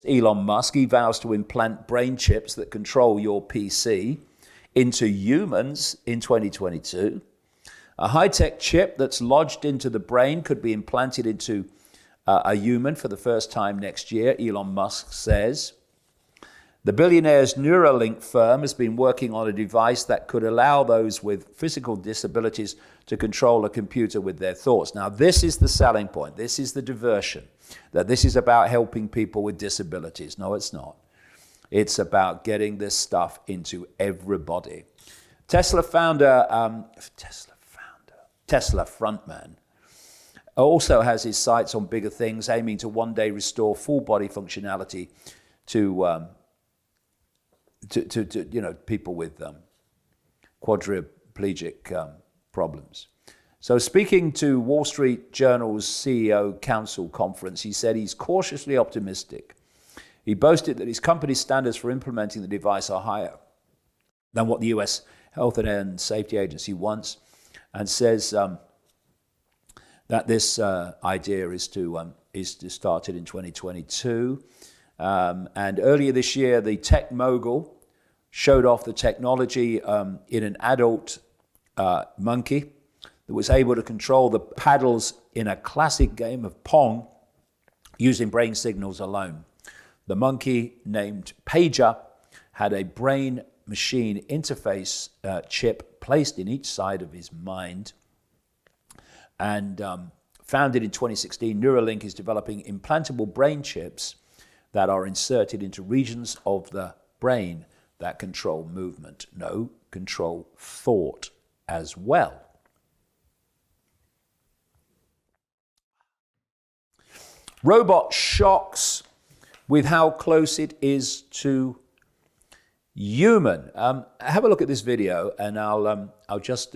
Elon Musk, he vows to implant brain chips that control your PC into humans in 2022. A high-tech chip that's lodged into the brain could be implanted into a human for the first time next year, Elon Musk says. The billionaire's Neuralink firm has been working on a device that could allow those with physical disabilities to control a computer with their thoughts. Now, this is the selling point. This is the diversion, that this is about helping people with disabilities. No, it's not. It's about getting this stuff into everybody. Tesla frontman, also has his sights on bigger things, aiming to one day restore full body functionality to people with quadriplegic problems. So speaking to Wall Street Journal's CEO Council conference, he said he's cautiously optimistic. He boasted that his company's standards for implementing the device are higher than what the US Health and Safety Agency wants, and says that this idea is to start it in 2022. And earlier this year, the tech mogul showed off the technology in an adult monkey that was able to control the paddles in a classic game of Pong using brain signals alone. The monkey, named Pager, had a brain-machine interface chip placed in each side of his mind. And founded in 2016, Neuralink is developing implantable brain chips that are inserted into regions of the brain that control movement. No, control thought as well. Robot shocks with how close it is to human. Have a look at this video, and I'll just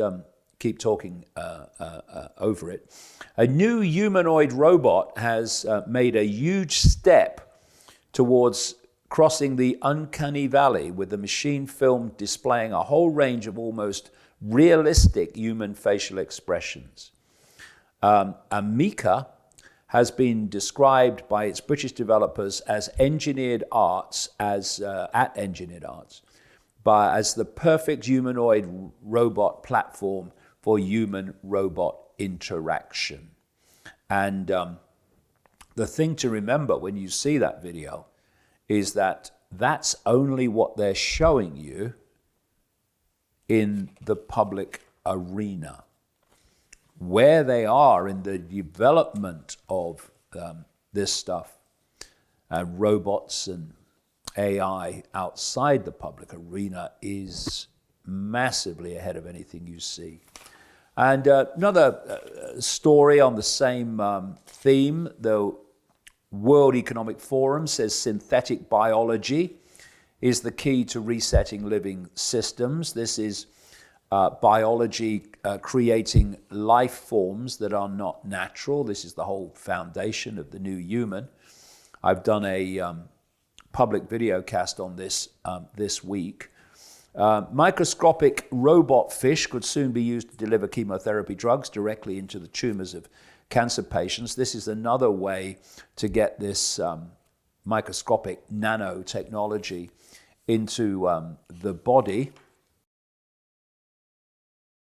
keep talking over it. A new humanoid robot has made a huge step towards crossing the uncanny valley, with the machine film displaying a whole range of almost realistic human facial expressions. Amica has been described by its British developers as Engineered Arts, as the perfect humanoid robot platform for human-robot interaction. And the thing to remember when you see that video is that that's only what they're showing you in the public arena. Where they are in the development of this stuff, robots and AI outside the public arena, is massively ahead of anything you see. And another story on the same theme, the World Economic Forum says synthetic biology is the key to resetting living systems. This is biology creating life forms that are not natural. This is the whole foundation of the new human. I've done a public video cast on this this week. Microscopic robot fish could soon be used to deliver chemotherapy drugs directly into the tumors of cancer patients. This is another way to get this microscopic nanotechnology into the body.